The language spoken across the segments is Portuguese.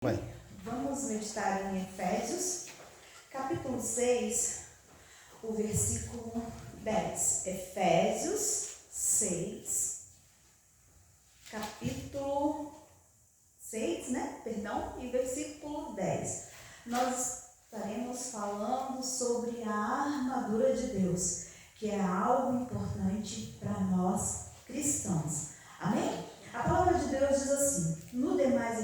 Vai. Vamos meditar em Efésios, capítulo 6, o versículo 10. Efésios 6, capítulo 6, e versículo 10. Nós estaremos falando sobre a armadura de Deus, que é algo importante para nós cristãos. Amém? A palavra de Deus diz assim: no demais,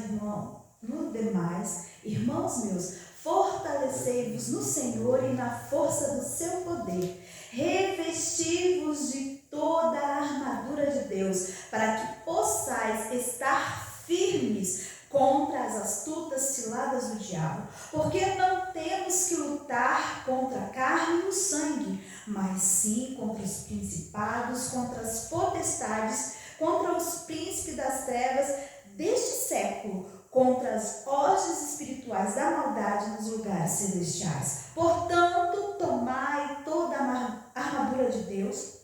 irmãos meus, fortalecei-vos no Senhor e na força do seu poder. Revesti-vos de toda a armadura de Deus, para que possais estar firmes contra as astutas ciladas do diabo. Porque não temos que lutar contra a carne e o sangue, mas sim contra os principados, contra as potestades, contra os príncipes das trevas deste século, contra as hostes espirituais da maldade nos lugares celestiais. Portanto, tomai toda a armadura de Deus,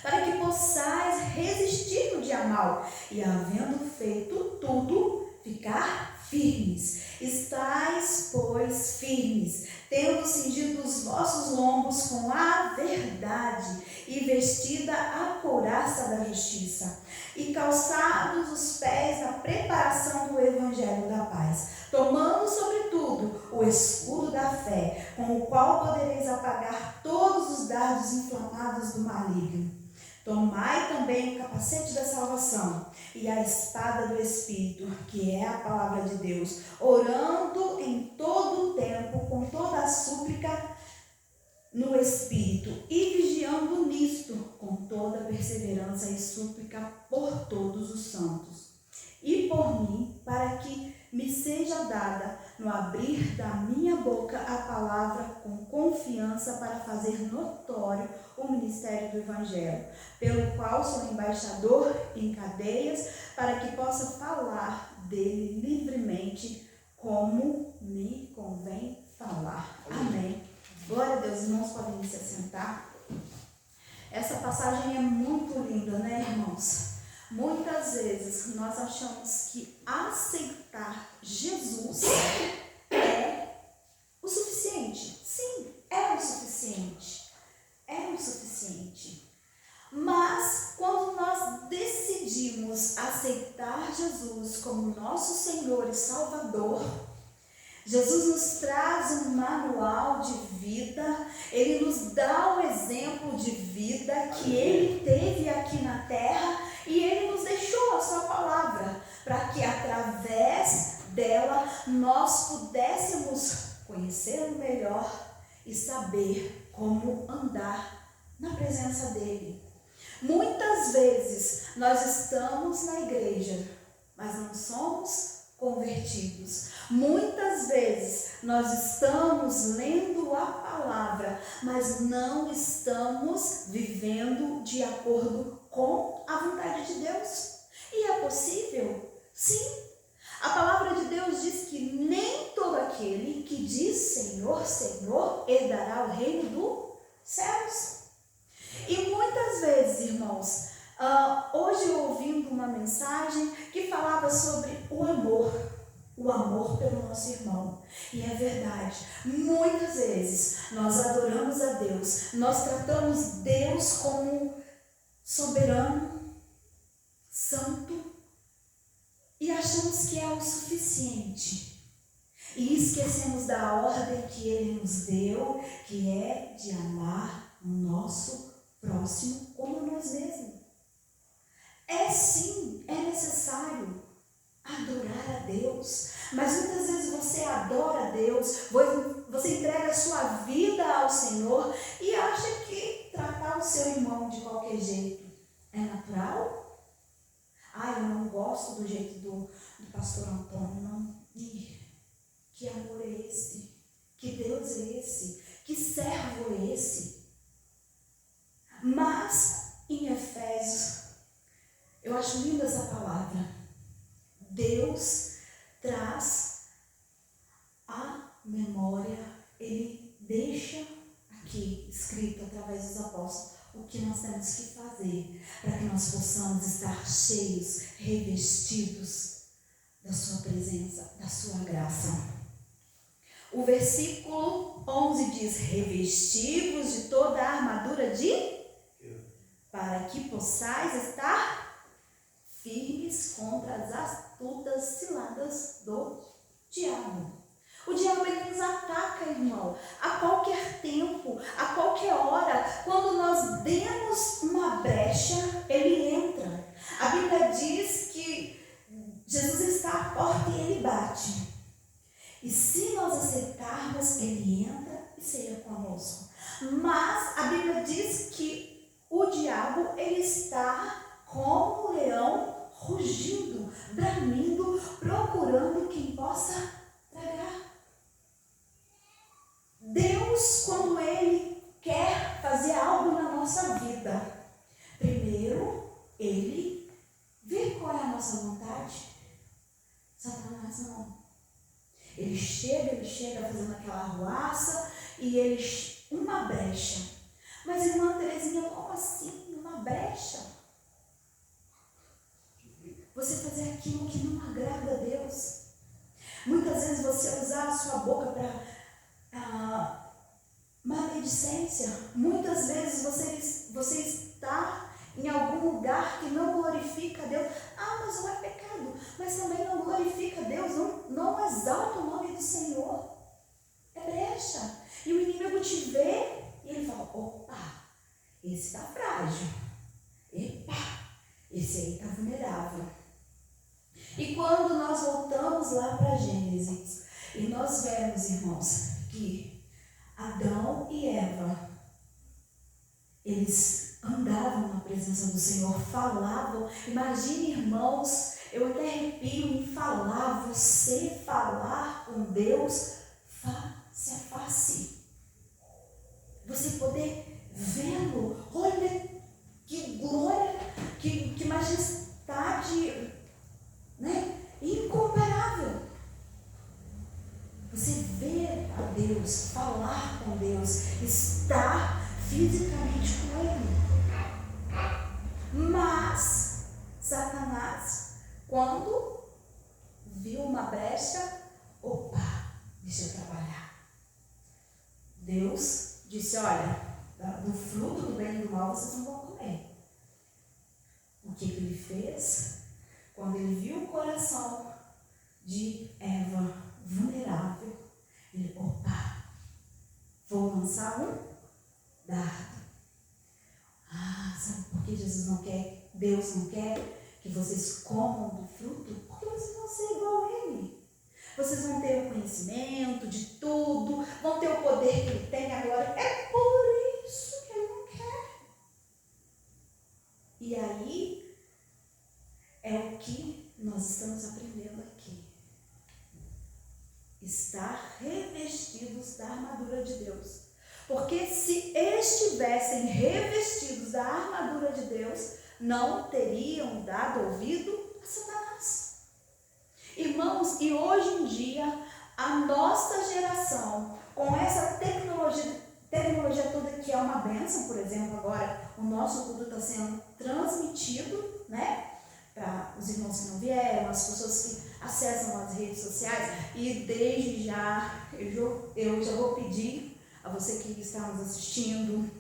para que possais resistir no dia mau, e havendo feito tudo, ficar firmes. Estais, pois, firmes, tendo cingido os vossos lombos com a verdade, e vestida a couraça da justiça, e calçados os pés na preparação do evangelho da paz, tomando sobretudo o escudo da fé, com o qual podereis apagar todos os dardos inflamados do maligno. Tomai também o capacete da salvação e a espada do Espírito, que é a palavra de Deus, orando em todo o tempo, com toda a súplica no Espírito, e vigiando nisto, com toda perseverança e súplica por todos os santos. E por mim, para que me seja dada, no abrir da minha boca, a palavra com confiança, para fazer notório o ministério do Evangelho, pelo qual sou embaixador em cadeias, para que possa falar dele livremente, como me convém falar. Amém. Glória a Deus. Irmãos, podem se assentar. Essa passagem é muito linda, né, irmãos? Muitas vezes nós achamos que aceitar Jesus é o suficiente. Sim, é o suficiente. É o suficiente. Mas quando nós decidimos aceitar Jesus como nosso Senhor e Salvador, Jesus nos traz um manual de vida, Ele nos dá um exemplo de vida que Ele teve aqui na terra, e Ele nos deixou a sua palavra, para que através dela nós pudéssemos conhecê-lo melhor e saber como andar na presença dEle. Muitas vezes nós estamos na igreja, mas não somos convertidos. Muitas vezes nós estamos lendo a palavra, mas não estamos vivendo de acordo com a vontade de Deus. E é possível? Sim. A palavra de Deus diz que nem todo aquele que diz Senhor, Senhor, herdará o reino dos céus. E muitas vezes, irmãos, hoje eu ouvindo uma mensagem que falava sobre o amor pelo nosso irmão. E é verdade, muitas vezes nós adoramos a Deus, nós tratamos Deus como soberano, santo, e achamos que é o suficiente. E esquecemos da ordem que Ele nos deu, que é de amar o nosso próximo como nós mesmos. É sim, é necessário adorar a Deus, mas muitas vezes você adora a Deus, você entrega a sua vida ao Senhor e acha que tratar o seu irmão de qualquer jeito é natural? Eu não gosto do jeito do pastor Antônio, não. Que amor é esse? Que Deus é esse? Que servo é esse? Mas em Efésios, eu acho linda essa palavra. Deus traz a memória, Ele deixa aqui escrito através dos apóstolos o que nós temos que fazer para que nós possamos estar cheios, revestidos da sua presença, da sua graça. O versículo 11 diz: revesti-vos de toda a armadura para que possais estar firmes contra as astutas ciladas do diabo. O diabo, ele nos ataca, irmão, a qualquer tempo, a qualquer hora. Quando nós demos uma brecha, ele entra. A Bíblia diz que Jesus está à porta e ele bate. E se nós aceitarmos, ele entra e ceia conosco. Mas a Bíblia diz que o diabo, ele está como um leão rugindo, bramindo, procurando quem possa tragar. Deus, quando ele quer fazer algo na nossa vida, primeiro ele vê qual é a nossa vontade. Satanás não. Ele chega fazendo aquela arruaça e uma brecha. Mas, irmã Terezinha, como assim? Uma brecha? Você fazer aquilo que não agrada a Deus. Muitas vezes você usar a sua boca para maledicência. Muitas vezes você está em algum lugar que não glorifica a Deus. Mas não é pecado. Mas também não glorifica a Deus. Não exalta o nome do Senhor. É brecha. E o inimigo te vê e ele fala: opa, esse está frágil. Epa, esse aí está vulnerável. E quando nós voltamos lá para Gênesis e nós vemos, irmãos, que Adão e Eva, eles andavam na presença do Senhor, falavam. Imagine, irmãos, eu até arrepio em falar, você falar com Deus face a face. Você poder vê-lo. Olha que glória, que majestade, né? Incomparável. Você ver a Deus, falar com Deus, estar fisicamente com Ele. Mas Satanás, quando viu uma brecha, opa, deixa eu trabalhar. Deus disse: olha, do fruto do bem e do mal vocês não vão comer. O que ele fez? Quando ele viu o coração de Eva vulnerável, ele: opa, vou lançar um dardo. Sabe por que Deus não quer que vocês comam do fruto? Porque vocês vão ser igual a Ele. Vocês vão ter o conhecimento de tudo, vão ter o poder que Ele tem agora. É por isso que Ele não quer. E aí é o que nós estamos aprendendo aqui. Estar revestidos da armadura de Deus. Porque se estivessem revestidos da armadura de Deus, não teriam dado ouvido a Satanás. Irmãos, e hoje em dia, a nossa geração, com essa tecnologia toda que é uma bênção, por exemplo, agora o nosso culto está sendo transmitido, né? Para os irmãos que não vieram, as pessoas que acessam as redes sociais. E desde já, eu já vou pedir a você que está nos assistindo,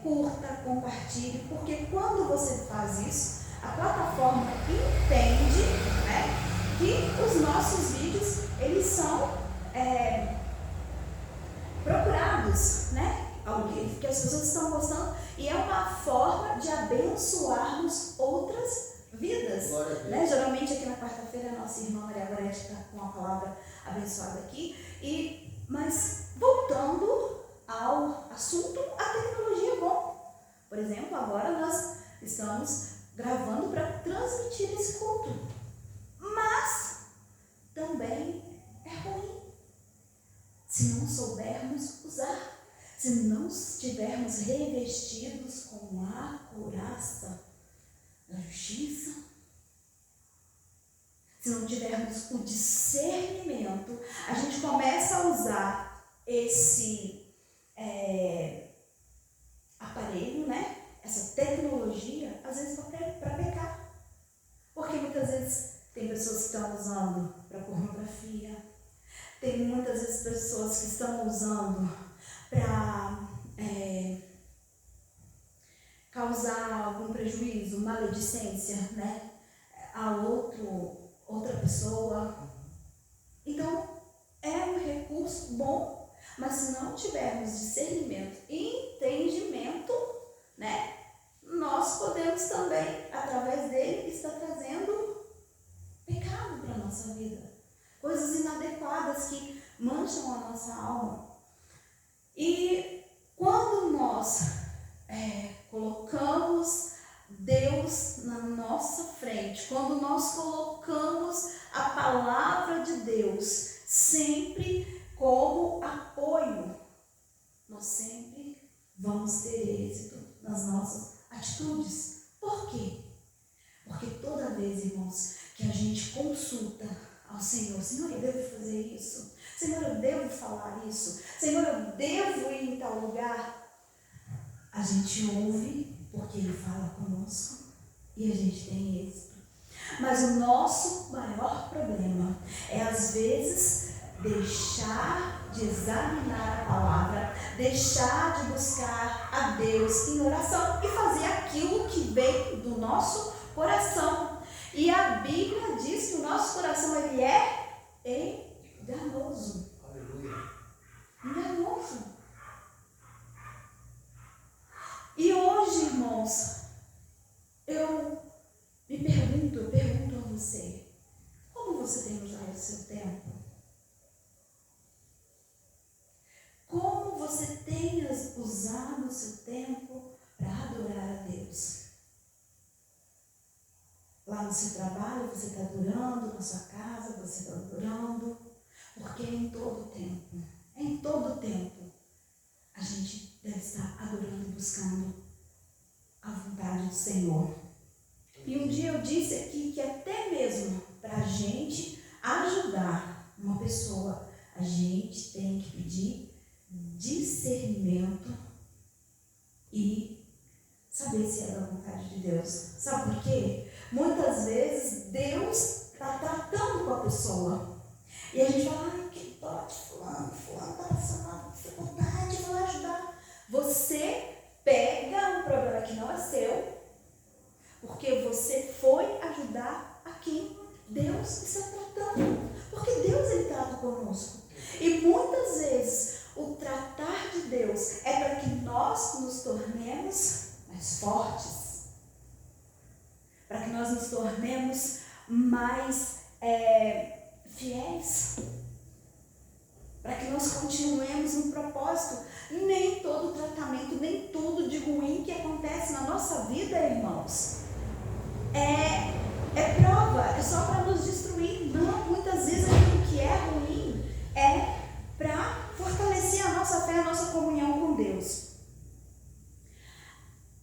curta, compartilhe, porque quando você faz isso, a plataforma entende, né, que os nossos vídeos, eles são procurados, né? Que as pessoas estão gostando, e é uma forma de abençoarmos outras vidas, né? Geralmente aqui na quarta-feira a nossa irmã Maria Gorete está com a palavra abençoada aqui, mas voltando ao assunto, a tecnologia é bom. Por exemplo, agora nós estamos gravando para transmitir esse culto, mas também é ruim se não soubermos usar. Se não estivermos revestidos com a couraça da justiça, se não tivermos o discernimento, a gente começa a usar esse aparelho, né? Essa tecnologia, às vezes para pecar. Porque muitas vezes tem pessoas que estão Tem muitas vezes pessoas que estão usando para causar algum prejuízo, maledicência, né, a outra pessoa. Então, é um recurso bom, mas se não tivermos discernimento e entendimento, né, nós podemos também, através dele, estar trazendo pecado para a nossa vida. Coisas inadequadas que mancham a nossa alma. E quando nós colocamos Deus na nossa frente, quando nós colocamos a palavra de Deus sempre como apoio, nós sempre vamos ter êxito nas nossas atitudes. Por quê? Porque toda vez, irmãos, que a gente consulta ao Senhor, Senhor, eu devo fazer isso? Senhor, eu devo falar isso? Senhor, eu devo ir em tal lugar? A gente ouve porque Ele fala conosco e a gente tem êxito. Mas o nosso maior problema é, às vezes, deixar de examinar a palavra, deixar de buscar a Deus em oração e fazer aquilo que vem do nosso coração. E a Bíblia diz que o nosso coração ele é enganoso. Aleluia. Enganoso. E hoje, irmãos, eu pergunto a você, como você tem usado o seu tempo? Como você tem usado o seu tempo para adorar a Deus? Lá no seu trabalho você está adorando, na sua casa você está adorando, porque em todo tempo, a gente deve estar adorando e buscando a vontade do Senhor. E um dia eu disse aqui que até mesmo para a gente ajudar uma pessoa, a gente tem que pedir discernimento e saber se é da vontade de Deus. Sabe por quê? Muitas vezes Deus está tratando com a pessoa e a gente fala, ai, que pode, fulano está passando dificuldade, vou ajudar. Você pega um problema que não é seu, porque você foi ajudar a quem Deus está tratando. Porque Deus ele trata conosco. E muitas vezes o tratar de Deus é para que nós nos tornemos mais fortes, para que nós nos tornemos mais fiéis, para que nós continuemos no propósito. Nem todo tratamento, nem tudo de ruim que acontece na nossa vida, irmãos, é prova, é só para nos destruir. Não, muitas vezes aquilo que é ruim é para fortalecer a nossa fé, a nossa comunhão com Deus.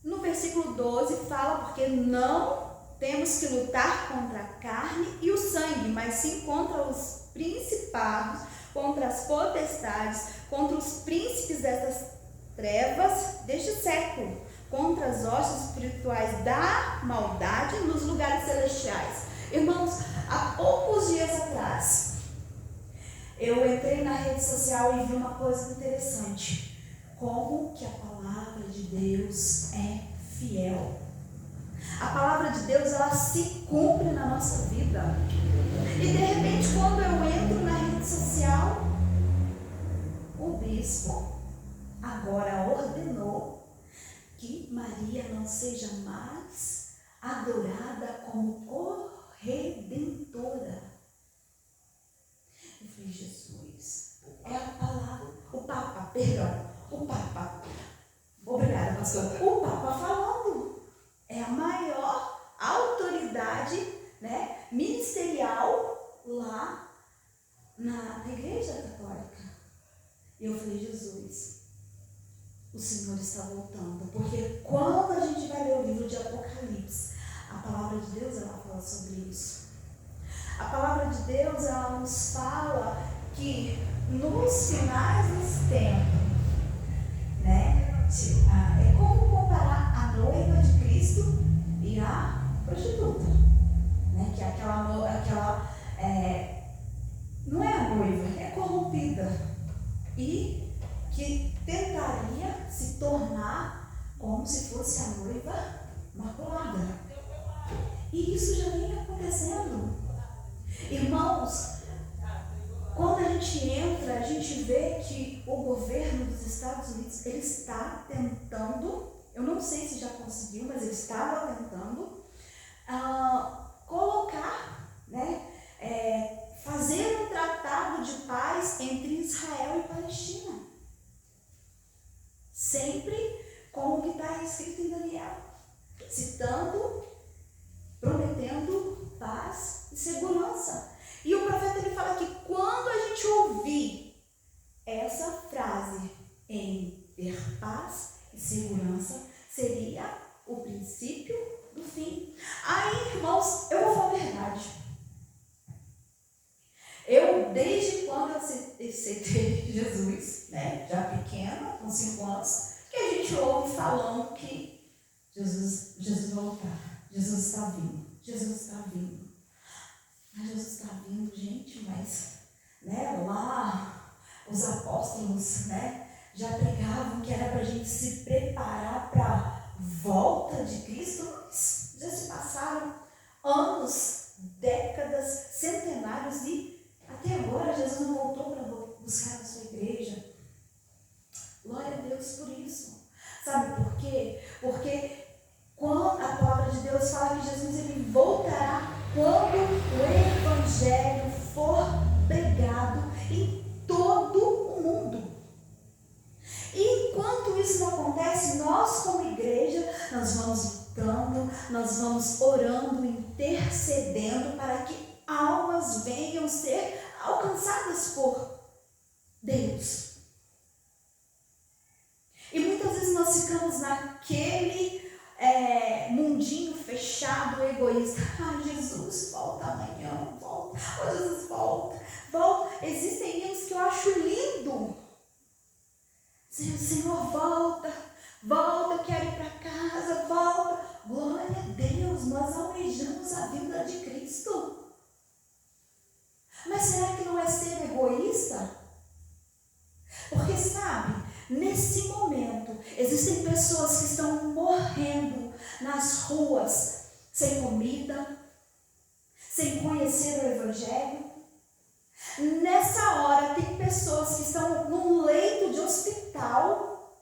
No versículo 12 fala, porque não temos que lutar contra a carne e o sangue, mas sim contra os principados, contra as potestades, contra os príncipes dessas trevas deste século, contra as hostes espirituais da maldade nos lugares celestiais. Irmãos, há poucos dias atrás, eu entrei na rede social e vi uma coisa interessante. Como que a palavra de Deus é fiel. A palavra de Deus, ela se cumpre na nossa vida. E de repente, quando eu entro na rede social, o bispo agora ordenou que Maria não seja mais adorada como corredentora. Eu falei, Jesus, é a palavra, o Papa, obrigada, pastor, o Papa falando, é a maior autoridade, né, ministerial lá na Igreja Católica. E eu falei, Jesus, o Senhor está voltando, porque quando a gente vai ler o livro de Apocalipse, a palavra de Deus, ela fala sobre isso. A palavra de Deus, ela nos fala que nos finais dos tempos, né, é como comparar a noiva de Cristo e a prostituta, né, que aquela não é a noiva, é como corrompida e que tentaria se tornar como se fosse a noiva maculada. E isso já vem acontecendo. Irmãos, quando a gente entra, a gente vê que o governo dos Estados Unidos, ele está tentando, eu não sei se já conseguiu, mas ele estava tentando colocar, né, fazer um tratado de paz entre Israel e Palestina. Sempre com o que está escrito em Daniel, citando, prometendo paz e segurança. E o profeta ele fala que quando a gente ouvir essa frase em ter paz e segurança, seria o princípio do fim. Aí, irmãos, eu vou falar a verdade. Eu, desde quando eu aceitei Jesus, né, já pequena, com 5 anos, que a gente ouve falando que Jesus vai voltar, Jesus está vindo, Jesus está vindo. Mas Jesus está vindo, gente, mas né, lá os apóstolos, né, já pregavam que era para a gente se preparar para a volta de Cristo. Mas já se passaram anos, décadas, centenários e até agora Jesus não voltou para buscar a sua igreja. Glória a Deus por isso. Sabe por quê? Porque quando a palavra de Deus fala que Jesus ele voltará quando o evangelho for pregado em todo o mundo. E enquanto isso não acontece, nós como igreja, nós vamos lutando, nós vamos orando, intercedendo para que almas venham ser alcançadas por Deus. E muitas vezes nós ficamos naquele mundinho fechado, egoísta. Ai, Jesus, volta amanhã, volta. Oh, Jesus, volta. Existem hinos que eu acho lindo. Senhor, volta, eu quero ir para casa, volta. Glória a Deus, nós almejamos a vinda de Cristo. Mas será que não é ser egoísta? Porque sabe, nesse momento, existem pessoas que estão morrendo nas ruas, sem comida, sem conhecer o Evangelho. Nessa hora, tem pessoas que estão num leito de hospital,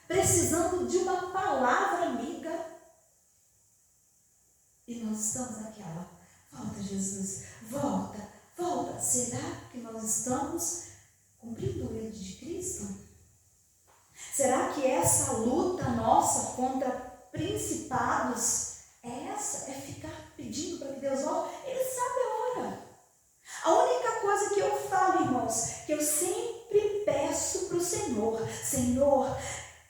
precisando de uma palavra amiga. E nós estamos naquela, volta Jesus, volta. Será que nós estamos cumprindo o leito de Cristo? Será que essa luta nossa contra principados é essa? É ficar pedindo para que Deus volte? Ele sabe a hora. A única coisa que eu falo, irmãos, que eu sempre peço para o Senhor,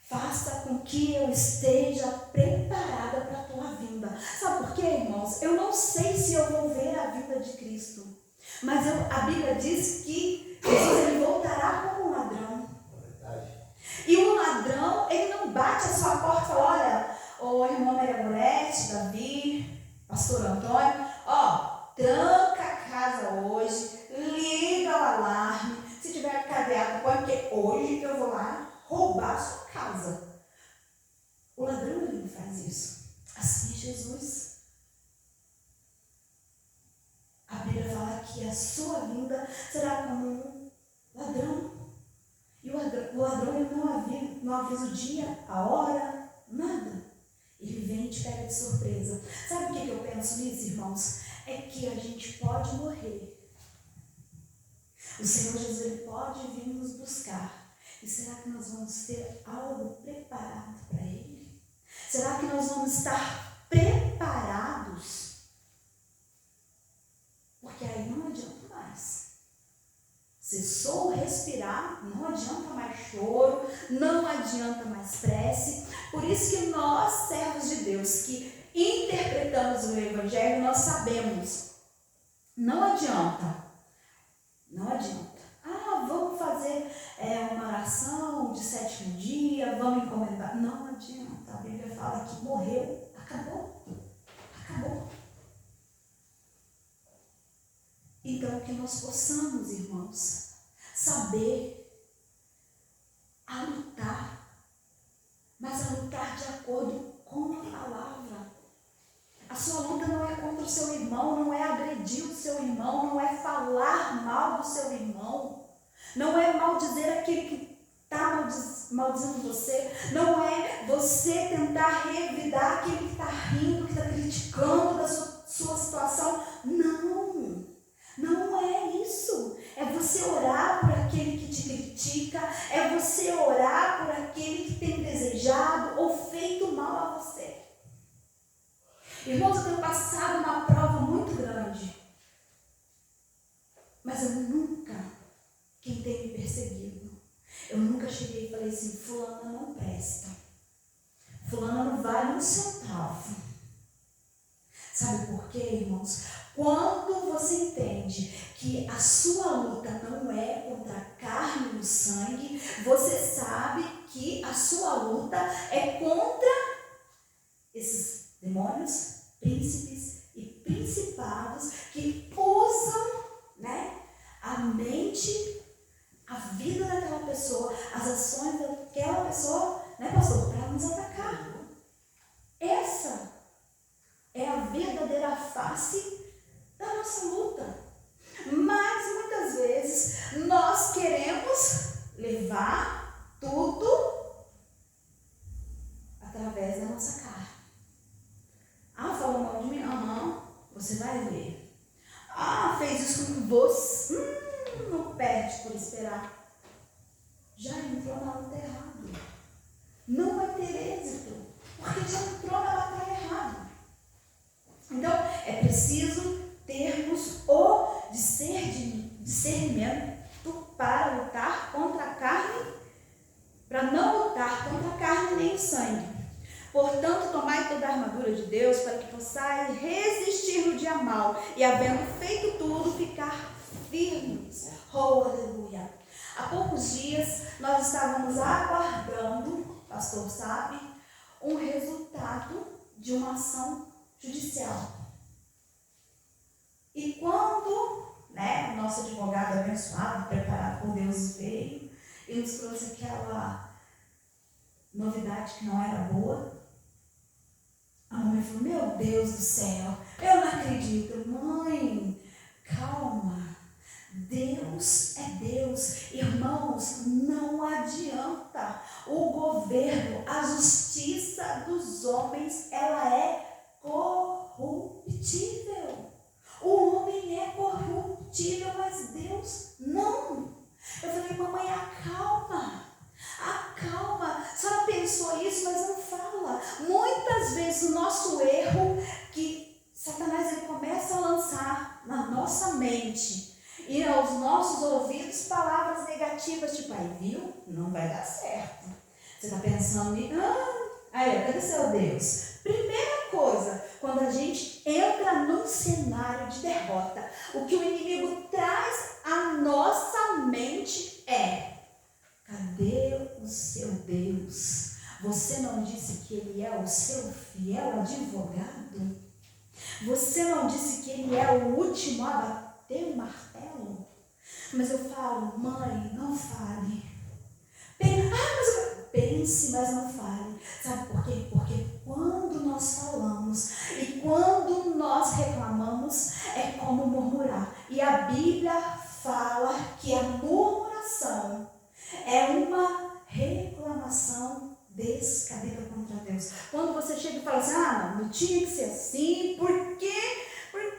faça com que eu esteja preparada para a tua vinda. Sabe por quê, irmãos? Eu não sei se eu vou ver a vinda de Cristo, mas a Bíblia diz que Jesus ele voltará como um ladrão. E o ladrão, ele não bate a sua porta e fala, olha, ô irmão Maria Gorete, Davi, pastor Antônio, tranca a casa hoje, liga o alarme, se tiver cadeado, põe, porque hoje eu vou lá roubar a sua casa. O ladrão, ele não faz isso. Assim é Jesus. A Bíblia fala que a sua vinda será como um ladrão. E o ladrão ele não avisa o dia, a hora, nada. Ele vem e te pega de surpresa. Sabe o que eu penso nisso, irmãos? É que a gente pode morrer. O Senhor Jesus ele pode vir nos buscar. E será que nós vamos ter algo preparado para Ele? Será que nós vamos estar preparados? Porque aí não adianta mais. Cessou o respirar, não adianta mais choro, não adianta mais prece. Por isso que nós, servos de Deus, que interpretamos o Evangelho, nós sabemos, não adianta. Vamos fazer uma oração de 7º dia, vamos encomendar. Não adianta, a Bíblia fala que morreu, acabou. Então, que nós possamos, irmãos, saber a lutar, mas a lutar de acordo com a palavra. A sua luta não é contra o seu irmão, não é agredir o seu irmão, não é falar mal do seu irmão, não é maldizer aquele que está maldizendo você, não é você tentar revidar aquele que está rindo, que está criticando da sua situação. Não é isso. É você orar por aquele que te critica, é você orar por aquele que tem desejado ou feito mal a você. Irmãos, eu tenho passado uma prova muito grande, mas eu nunca, quem tem me perseguido, eu nunca cheguei e falei assim: fulana não presta, fulana não vale um centavo. Sabe por quê, irmãos? Quando você entende que a sua luta não é contra a carne e o sangue, você sabe que a sua luta é contra esses demônios, príncipes e principados que usam, a mente, a vida daquela pessoa, as ações daquela pessoa, pastor, para nos atacar. Essa é a verdadeira face da nossa luta. Mas muitas vezes nós queremos levar tudo através da nossa carne. Ah, falou mal de mim? Você vai ver. Ah, fez isso com você. Não perde por esperar. Já entrou na luta errada. Não vai ter êxito, porque já entrou na batalha errada. Então, é preciso termos o discernimento para lutar contra a carne, para não lutar contra a carne nem o sangue. Portanto, tomai toda a armadura de Deus para que possais resistir no dia mau e, havendo feito tudo, ficar firmes. Oh, aleluia! Há poucos dias nós estávamos aguardando, o pastor sabe, um resultado de uma ação judicial. E quando o nosso advogado abençoado, preparado por Deus, veio e nos trouxe aquela novidade que não era boa, a mãe falou: meu Deus do céu, eu não acredito. Mãe, calma, Deus é Deus. Irmãos, não adianta. O governo, a justiça dos homens, ela é corruptível. O homem é corruptível, mas Deus não. Eu falei: mamãe, acalma. Só pensou isso, mas não fala. Muitas vezes o nosso erro, que Satanás ele começa a lançar na nossa mente e aos nossos ouvidos palavras negativas, tipo: aí, viu? Não vai dar certo. Você está pensando em... cadê seu Deus? Primeira coisa, quando a gente entra num cenário de derrota, o que o inimigo traz à nossa mente é: cadê o seu Deus? Você não disse que ele é o seu fiel advogado? Você não disse que ele é o último a bater o martelo? Mas eu falo: mãe, não fale. Pense, mas não fale. Sabe por quê? Porque quando nós falamos e quando nós reclamamos, é como murmurar. E a Bíblia fala que a murmuração é uma reclamação descabida contra Deus. Quando você chega e fala assim: não tinha que ser assim, por quê? Meu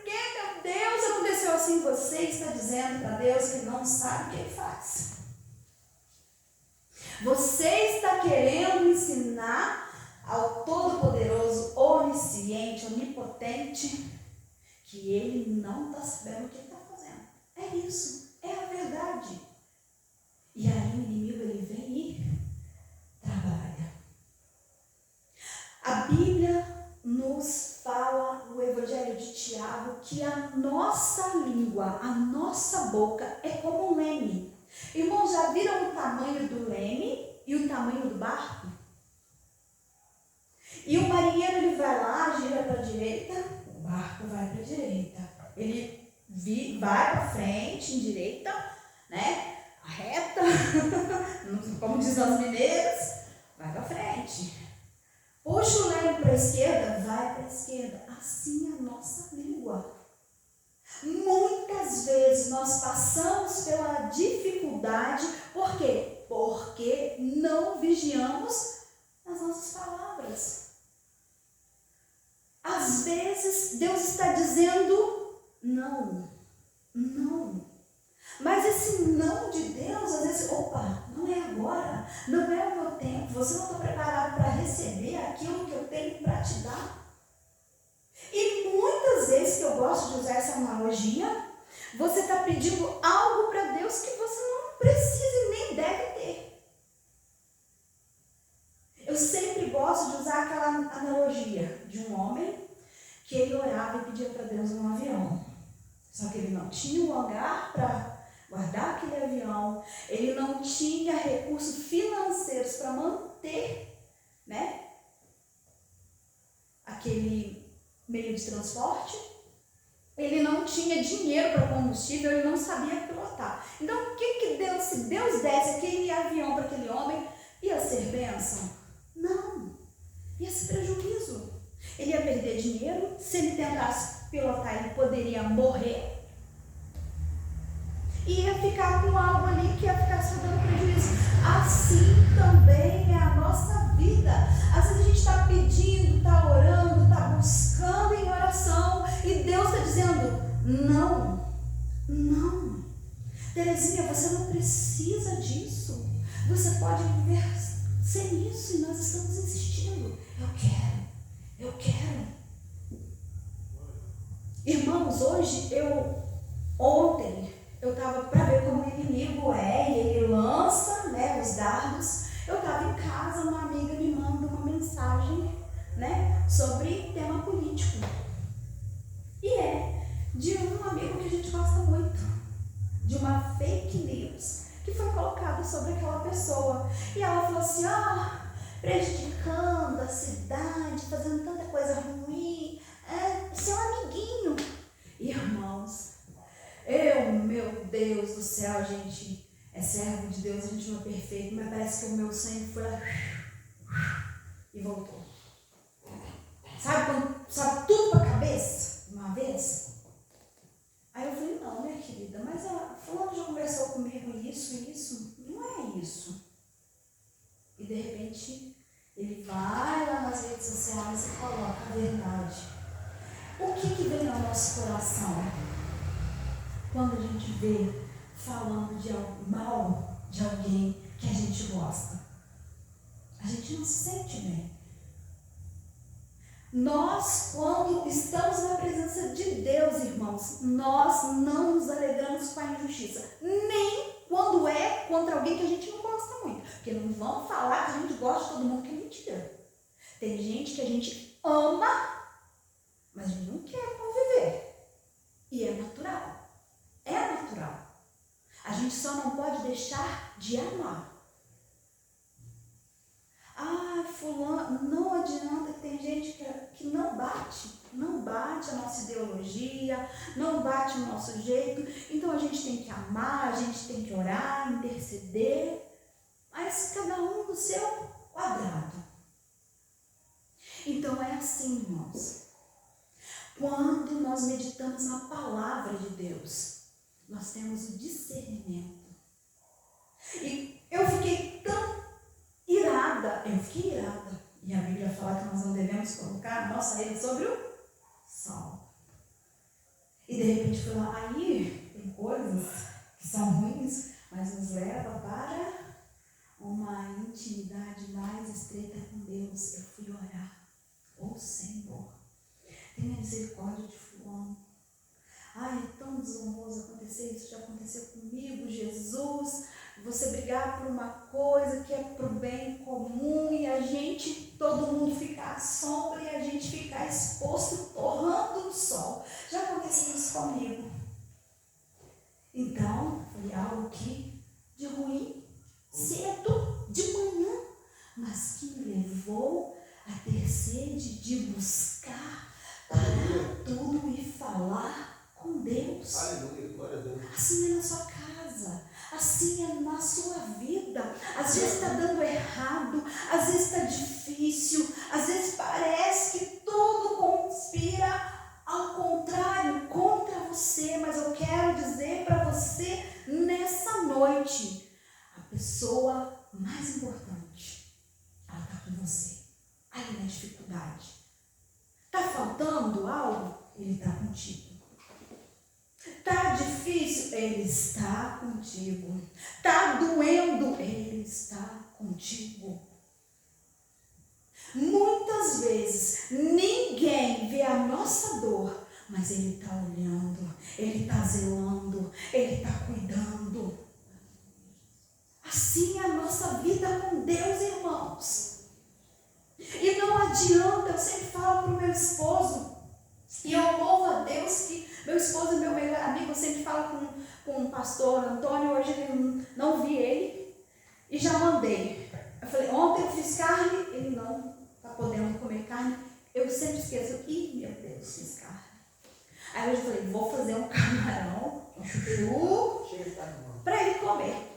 Deus, aconteceu assim? Você está dizendo para Deus que não sabe o que ele faz. Você está querendo ensinar ao Todo-Poderoso, onisciente, onipotente, que ele não está sabendo o que ele está fazendo. É isso, é a verdade. E aí o inimigo ele vem e trabalha. A Bíblia nos fala no Evangelho de Tiago que a nossa língua, a nossa boca é como um leme. Irmãos, já viram o tamanho do leme e o tamanho do barco? E o marinheiro ele vai lá, gira para a direita, o barco vai para a direita. Ele vai para frente, em direita, Como diz os mineiros, vai para frente. Puxa o leme para a esquerda, vai para a esquerda. Assim é a nossa língua. Muitas vezes nós passamos pela dificuldade, por quê? Porque não vigiamos as nossas palavras. Às vezes Deus está dizendo não, não. Mas esse não de Deus, às vezes, não é agora, não é o meu tempo, você não está preparado para receber aquilo que eu tenho para te dar. E muitas vezes que eu gosto de usar essa analogia, você está pedindo algo para Deus que você não precisa e nem deve ter. Eu sempre gosto de usar aquela analogia de um homem que ele orava e pedia para Deus um avião. Só que ele não tinha um hangar para guardar aquele avião, ele não tinha recursos financeiros para manter, né, aquele meio de transporte, ele não tinha dinheiro para combustível, ele não sabia pilotar. Então, o que Deus, se Deus desse aquele avião para aquele homem, ia ser bênção? Não, ia ser prejuízo. Ele ia perder dinheiro, se ele tentasse pilotar, ele poderia morrer, e ia ficar com algo ali que ia ficar só dando prejuízo. Assim também é a nossa vida. Às vezes a gente está pedindo, está orando, está buscando em oração, e Deus está dizendo, não, não. Terezinha, você não precisa disso. Você pode viver sem isso, e nós estamos insistindo. Eu quero. Irmãos, ontem, eu estava para ver como o inimigo é, e ele lança, né, os dardos. Eu estava em casa, uma amiga me manda uma mensagem, né, sobre tema político. E é de um amigo que a gente gosta muito, de uma fake news que foi colocada sobre aquela pessoa. E ela falou assim, prejudicando a cidade, fazendo tanta coisa ruim, seu amiguinho. Irmãos, meu Deus do céu, gente, é servo de Deus, a gente não é perfeito, mas parece que o meu sangue foi lá e voltou. Sabe quando sobe tudo para a cabeça, uma vez? Aí eu falei, não, minha querida, mas fulano já conversou comigo isso, não é isso. E de repente, ele vai lá nas redes sociais e coloca a verdade. O que vem ao nosso coração quando a gente vê falando de mal de alguém que a gente gosta? A gente não se sente bem. Nós, quando estamos na presença de Deus, irmãos, nós não nos alegramos com a injustiça, nem quando é contra alguém que a gente não gosta muito, porque não vamos falar que a gente gosta de todo mundo, que é mentira. Tem gente que a gente ama, mas a gente não quer conviver, e é natural. A gente só não pode deixar de amar. Fulano, não adianta, que tem gente que não bate a nossa ideologia, não bate o nosso jeito, então a gente tem que amar, a gente tem que orar, interceder, mas cada um no seu quadrado. Então é assim, irmãos, quando nós meditamos na palavra de Deus, nós temos o discernimento. E eu fiquei irada. E a Bíblia fala que nós não devemos colocar a nossa rede sobre o sol. E de repente foi lá, aí tem coisas que são ruins, mas nos leva para uma intimidade mais estreita com Deus. Eu fui orar. Senhor, tenha misericórdia de fulano. É tão desonroso acontecer isso, já aconteceu comigo, Jesus. Você brigar por uma coisa que é para o bem comum e todo mundo ficar à sombra e a gente ficar exposto, torrando no sol. Já aconteceu isso comigo. Então, foi algo de ruim, cedo, de manhã, mas que me levou a ter sede de buscar, parar tudo e falar com Deus. Aleluia, glória a Deus. Assim é na sua casa, Assim é na sua vida. Às vezes está dando errado, às vezes está difícil, às vezes parece que tudo conspira ao contrário, contra você. Mas eu quero dizer para você nessa noite, a pessoa mais importante, ela está com você. Aí na dificuldade. Está faltando algo? Ele está contigo. Está difícil? Ele está contigo. Está doendo? Ele está contigo. Muitas vezes ninguém vê a nossa dor, mas Ele está olhando, Ele está zelando, Ele está cuidando. Assim é a nossa vida com Deus, irmãos. E não adianta, eu sempre falo para o meu esposo, e eu louvo a Deus que meu esposo é meu melhor amigo. Eu sempre falo com o pastor Antônio, hoje eu não vi ele e já mandei. Eu falei, ontem eu fiz carne, ele não está podendo comer carne. Eu sempre esqueço, meu Deus, fiz carne. Aí hoje eu falei, vou fazer um camarão, um chuchu, para ele comer.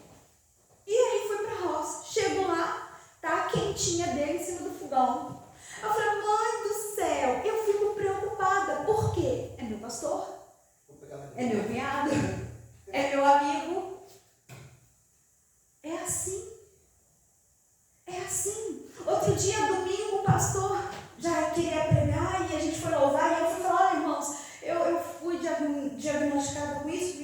E aí fui para a roça, chego lá, tá a quentinha dele em cima do fogão. Eu falei, mãe do céu, eu fico preocupada. Por quê? É meu pastor, é meu cunhado, é meu amigo. É assim. É assim. Outro dia, domingo, o pastor já queria pregar e a gente foi louvar. E eu fui falar, olha, irmãos, eu fui diagnosticada com isso.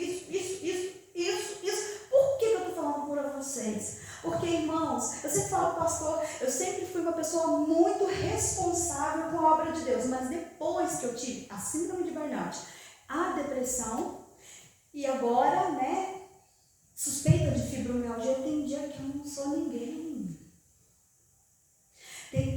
Por que eu estou falando por vocês? Porque, irmãos, eu sempre falo, pastor, eu sempre fui uma pessoa muito responsável com a obra de Deus, mas depois que eu tive a síndrome de burnout, a depressão e agora, né, suspeita de fibromialgia, tem dia que eu não sou ninguém.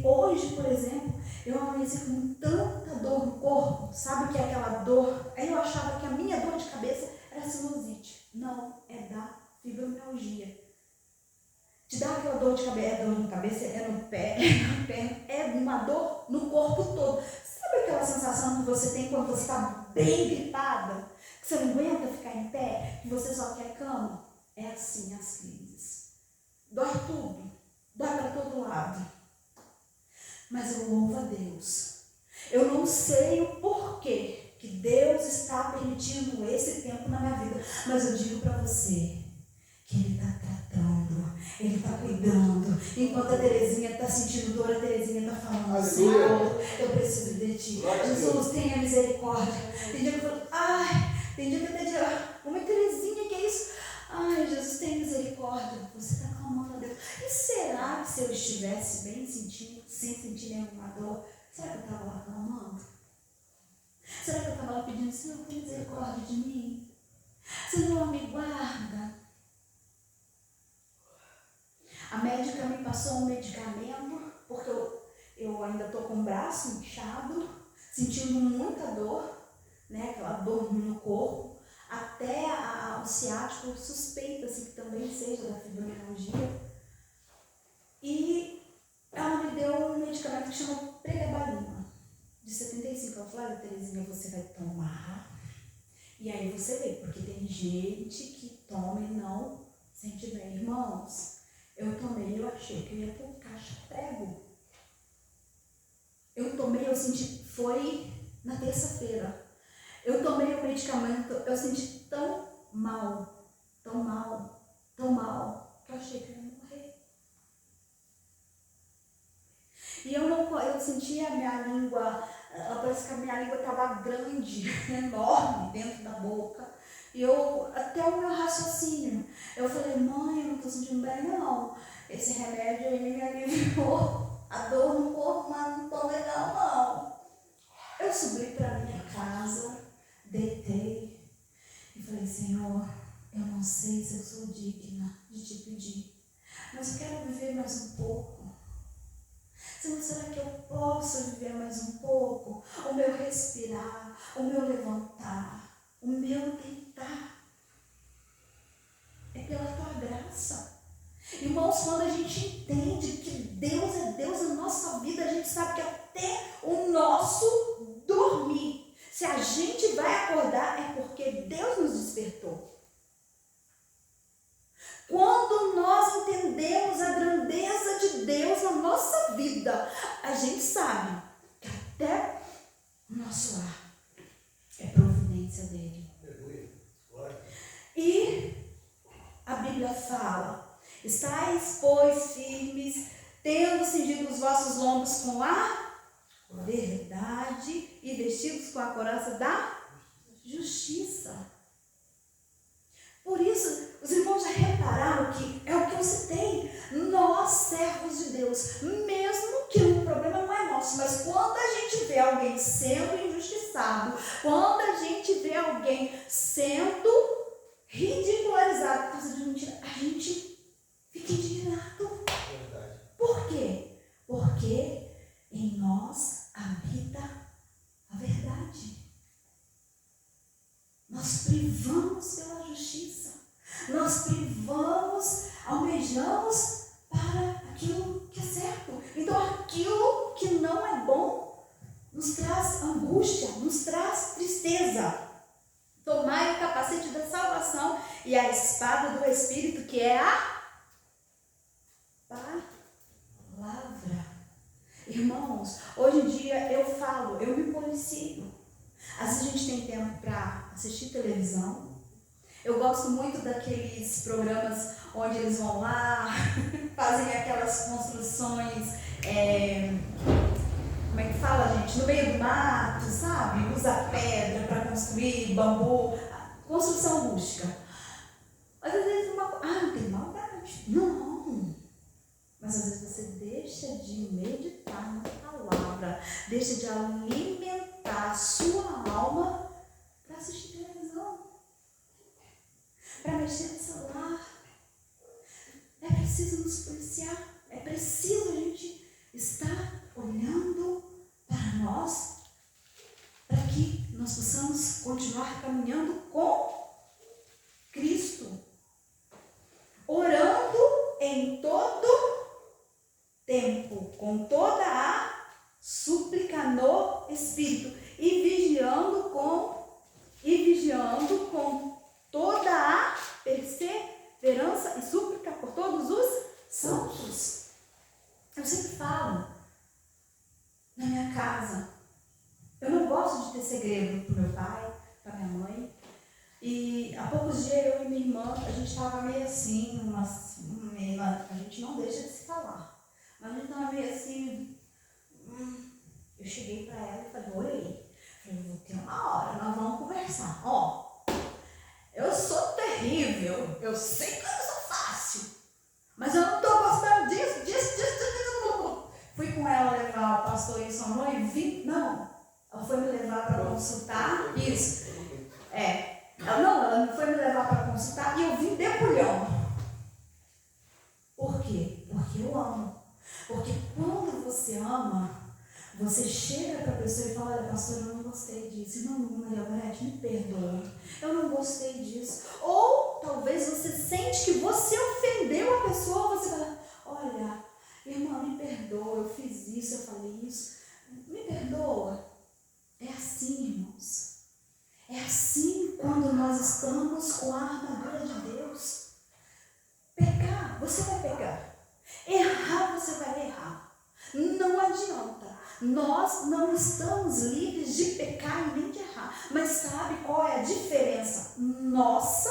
Hoje, por exemplo, eu amanheci com tanta dor no corpo, sabe o que é aquela dor? Aí eu achava que a minha dor de cabeça era sinusite. Não, é da fibromialgia. Te dá aquela dor de cabeça, é dor na cabeça, é no pé, é na perna, é uma dor no corpo todo. Sabe aquela sensação que você tem quando você está bem gripada? Que você não aguenta ficar em pé, que você só quer cama? É assim as crises. Dói tudo, dói para todo lado. Mas eu louvo a Deus. Eu não sei o porquê que Deus está permitindo esse tempo na minha vida, mas eu digo para você que Ele está tratando, Ele está cuidando. Enquanto a Terezinha está sentindo dor, a Terezinha está falando, Senhor, eu preciso de Ti. Jesus, tenha misericórdia. Tem dia que eu falo, tem dia que eu até digo, uma Terezinha, que é isso? Ai, Jesus, tenha misericórdia. Você está clamando a Deus. E será que se eu estivesse bem sentindo, sem sentir nenhuma dor, será que eu estava lá clamando? Será que eu estava lá pedindo, Senhor, tenha misericórdia de mim? Senhor, me guarda. A médica me passou um medicamento, porque eu ainda estou com o braço inchado, sentindo muita dor, né, aquela dor no corpo, até o ciático suspeita-se que também seja da fibromialgia. E ela me deu um medicamento que chama pregabalina, de 75. Ela falou, olha, Terezinha, você vai tomar, e aí você vê, porque tem gente que toma e não sente bem. Irmãos, eu tomei, eu achei que eu ia por caixa prego. Eu tomei, eu senti, foi na terça-feira. Eu tomei o medicamento, eu senti tão mal, que eu achei que eu ia morrer. E eu senti a minha língua, parece que a minha língua estava grande, enorme dentro da boca. E até o meu raciocínio, eu falei, mãe, eu não estou sentindo bem não. Esse remédio aí me aliviou a dor no corpo, mas não estou legal não. Eu subi para minha casa, deitei e falei, Senhor, eu não sei se eu sou digna de te pedir, mas eu quero viver mais um pouco. Senhor, será que eu posso viver mais um pouco? O meu respirar, o meu levantar, o meu deitar. É pela tua graça. Irmãos, quando a gente entende que Deus é Deus na nossa vida, a gente sabe que até o nosso dormir, se a gente vai acordar, é porque Deus nos despertou. Deus na nossa vida, a gente sabe que até o nosso lar é providência dele. E a Bíblia fala: estais, pois, firmes, tendo cingido os vossos lombos com a verdade e vestidos com a couraça da justiça. Por isso, os irmãos já repararam que é o que eu citei. Nós, servos de Deus, mesmo que o problema não é nosso, mas quando a gente vê alguém sendo injustiçado, quando a gente vê alguém sendo ridicularizado por causa de mentira, a gente fica indignado. Por quê? Porque em nós habita a verdade. Nós privamos pela justiça. Nós privamos, almejamos para aquilo que é certo. Então aquilo que não é bom nos traz angústia, nos traz tristeza. Tomai o capacete da salvação e a espada do Espírito, que é a palavra. Irmãos, hoje em dia eu falo, eu me policio. Às vezes a gente tem tempo para assistir televisão. Eu gosto muito daqueles programas onde eles vão lá, fazem aquelas construções, como é que fala, gente? No meio do mato, sabe? Usa pedra para construir, bambu, construção rústica. Mas às vezes não tem maldade. Não. Mas às vezes você deixa de meditar na palavra, deixa de alimentar a sua alma para assistir televisão, para mexer no celular. É preciso nos policiar, é preciso a gente estar olhando para nós, para que nós possamos continuar caminhando com Cristo, orando em todo tempo, com toda a súplica no Espírito e vigiando com toda a perseverança e súplica por todos os santos. Eu sempre falo na minha casa, eu não gosto de ter segredo para meu pai, para minha mãe. E há poucos dias eu e minha irmã, a gente estava meio assim, a gente não deixa de se falar. Mas a gente estava meio assim, eu cheguei para ela e falei, oi, vou ter uma hora, nós vamos conversar. Eu sou terrível, eu sei que eu não sou fácil, mas eu não estou gostando disso. Fui com ela levar o pastor em sua mãe e ela foi me levar para consultar, isso, ela não foi me levar para consultar e eu vim debulhando. Por quê? Porque eu amo. Porque quando você ama, você chega para a pessoa e fala, olha, pastor, eu não gostei disso. Não, Maria Gorete, me perdoa. Eu não gostei disso. Ou talvez você sente que você ofendeu a pessoa, você fala, olha, irmã, me perdoa, eu fiz isso, eu falei isso. Me perdoa. É assim, irmãos. É assim quando nós estamos com a armadura de Deus. Pecar, você vai pecar. Errar, você vai errar. Não adianta. Nós não estamos livres de pecar e nem de errar. Mas sabe qual é a diferença nossa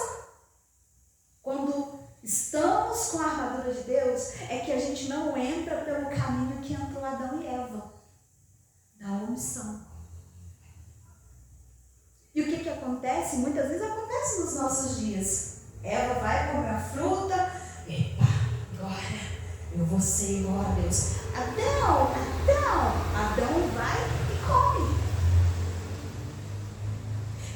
quando estamos com a armadura de Deus? É que a gente não entra pelo caminho que entrou Adão e Eva, da omissão. E o que acontece? Muitas vezes acontece nos nossos dias. Eva vai comer a fruta, epa, agora eu vou ser igual a Deus. Adão vai e come.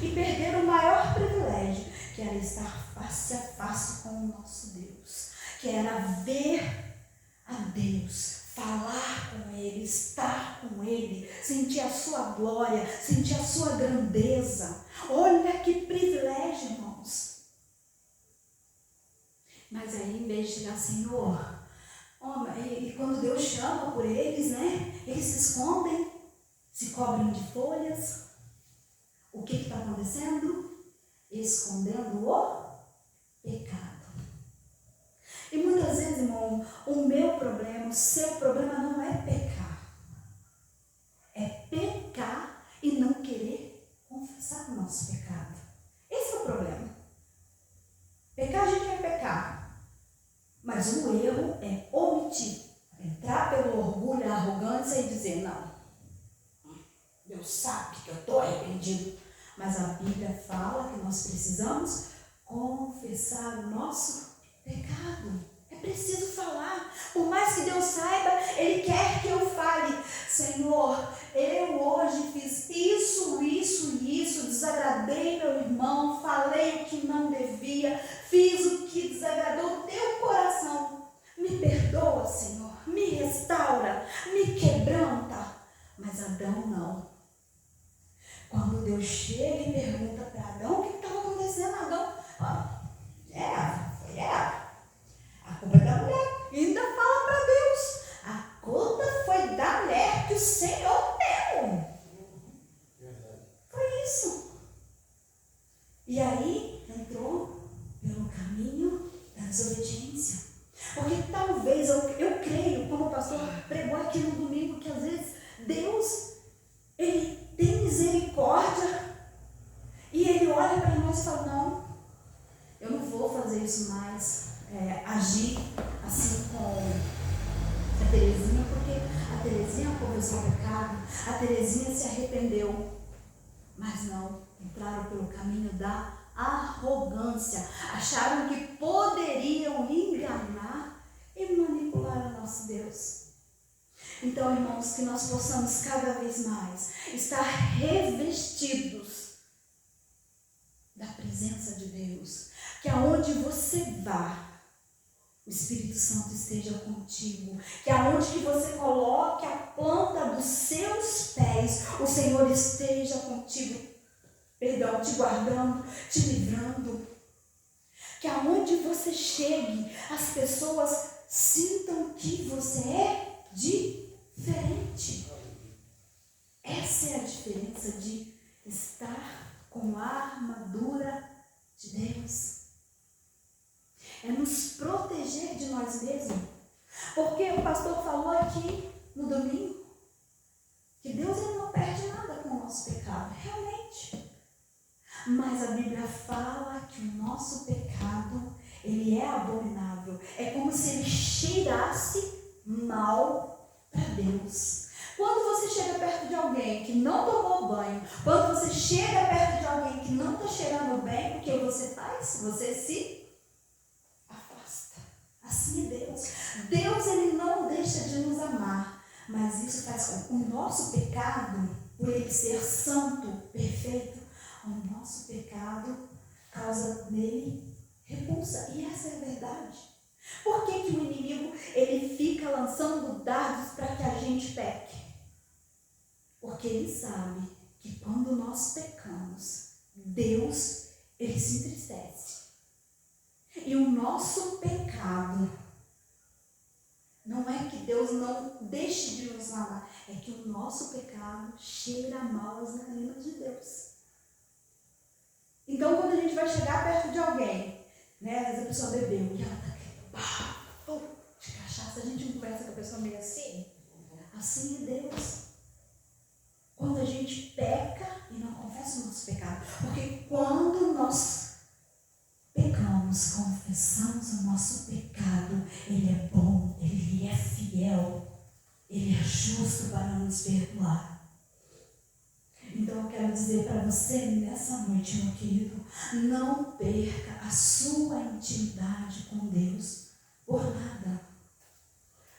E perder o maior privilégio, que era estar face a face com o nosso Deus, que era ver a Deus, falar com Ele, estar com Ele, sentir a sua glória, sentir a sua grandeza. Olha que privilégio, irmãos. Mas aí, em vez de chegar, Senhor, e quando Deus chama por eles, né, eles se escondem, se cobrem de folhas. O que está acontecendo? Escondendo o pecado. E muitas vezes, irmão, o meu problema, o seu problema não é pecar. É pecar e não querer confessar o nosso pecado. Esse é o problema. Pecar, a gente vai pecar. Mas o erro é omitir. Entrar pelo orgulho, a arrogância e dizer, não, Deus sabe que eu estou arrependido. Mas a Bíblia fala que nós precisamos confessar o nosso pecado. É preciso falar. Por mais que Deus saiba, Ele quer que eu fale. Senhor, eu hoje fiz isso, desagradei meu irmão, falei o que não devia, fiz o que desagradou o teu coração. Me perdoa, Senhor, me restaura, me quebranta. Mas Adão não. Quando Deus chega e pergunta para Adão o que estava acontecendo, Adão, foi ela. A culpa é da mulher. E ainda fala para Deus, a culpa foi da mulher que o Senhor deu. Foi isso. E aí entrou pelo caminho da desobediência. Porque talvez, eu creio, como o pastor pregou aqui no domingo, que às vezes Deus, Ele tem misericórdia e Ele olha para nós e fala, não, eu não vou fazer isso mais, agir assim com a Terezinha, porque a Terezinha confessou o pecado, a Terezinha se arrependeu. Mas não, entraram pelo caminho da arrogância, acharam que poderiam enganar e manipular o nosso Deus. Então, irmãos, que nós possamos cada vez mais estar revestidos da presença de Deus, que aonde você vá, o Espírito Santo esteja contigo, que aonde que você coloque a planta dos seus pés, o Senhor esteja contigo, te guardando, te livrando, que aonde você chegue, as pessoas sintam que você é diferente. Essa é a diferença de estar com a armadura de Deus. É nos proteger de nós mesmos. Porque o pastor falou aqui no domingo que Deus ele não perde nada com o nosso pecado, realmente. Mas a Bíblia fala que o nosso pecado, ele é abominável. É como se ele cheirasse mal para Deus. Quando você chega perto de alguém que não tomou banho, quando você chega perto de alguém que não está cheirando bem, o que você faz? Você se afasta. Assim é Deus. Deus, ele não deixa de nos amar, mas isso faz com que o nosso pecado, por ele ser santo, perfeito, o nosso pecado causa nele repulsa. E essa é a verdade. Por que que o inimigo ele fica lançando dardos para que a gente peque? Porque ele sabe que quando nós pecamos, Deus, ele se entristece. E o nosso pecado, não é que Deus não deixe de nos amar, é que o nosso pecado cheira mal às narinas de Deus. Então, quando a gente vai chegar perto de alguém, né, às vezes a pessoa bebeu e ela está querendo de cachaça, a gente não conversa com a pessoa meio assim? Assim é Deus. Quando a gente peca e não confessa o nosso pecado. Porque quando nós pecamos, confessamos o nosso pecado, Ele é bom, Ele é fiel, Ele é justo para nos perdoar. Então eu quero dizer para você nessa noite, meu querido, não perca a sua intimidade com Deus por nada.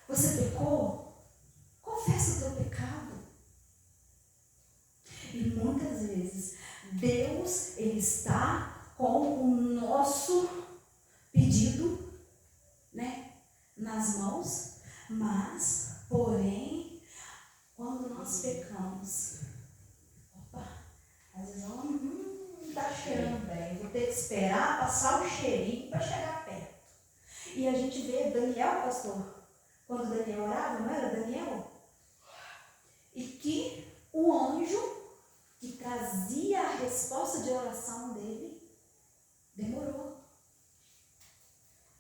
Você pecou? Confessa o teu pecado. E muitas vezes Deus, ele está com o nosso pedido, né, nas mãos, mas, porém, quando nós pecamos, às vezes não está cheirando bem, vou ter que esperar passar o cheirinho para chegar perto. E a gente vê Daniel, pastor, quando Daniel orava, não era Daniel? E que o anjo que trazia a resposta de oração dele, demorou.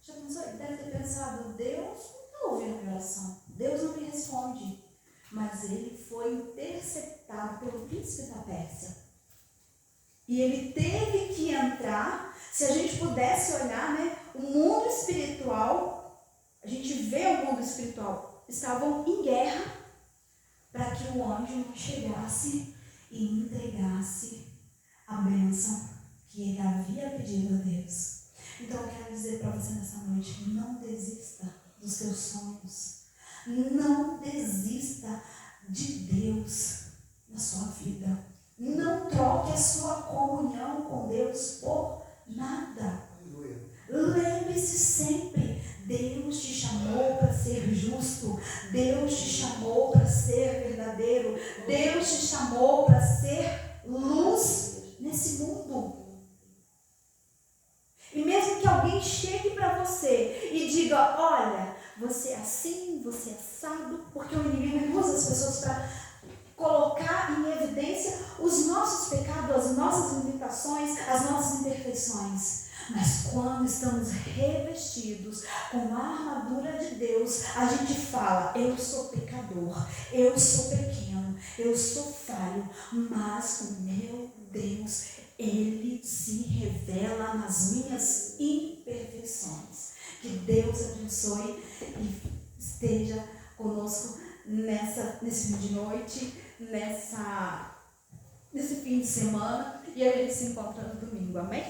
Já pensou? Ele deve ter pensado, Deus não está ouvindo a minha oração. Deus não me responde. Mas ele foi interceptado pelo príncipe da Pérsia. E ele teve que entrar. Se a gente pudesse olhar, né, o mundo espiritual, a gente vê o mundo espiritual, estavam em guerra para que o anjo não chegasse e entregasse a bênção que ele havia pedido a Deus. Então eu quero dizer para você nessa noite, não desista dos seus sonhos. Não desista de Deus na sua vida. Não troque a sua comunhão com Deus por nada. Lembre-se sempre, Deus te chamou para ser justo. Deus te chamou para ser verdadeiro. Deus te chamou para ser luz nesse mundo. E mesmo que alguém chegue para você e diga, olha, você é assim, você é assado, porque o inimigo usa as pessoas para colocar em evidência os nossos pecados, as nossas limitações, as nossas imperfeições. Mas quando estamos revestidos com a armadura de Deus, a gente fala, eu sou pecador, eu sou pequeno, eu sou falho, mas o meu Deus, Ele se revela nas minhas imperfeições. Que Deus abençoe e esteja conosco nesse fim de noite, nesse fim de semana, e a gente se encontra no domingo, amém?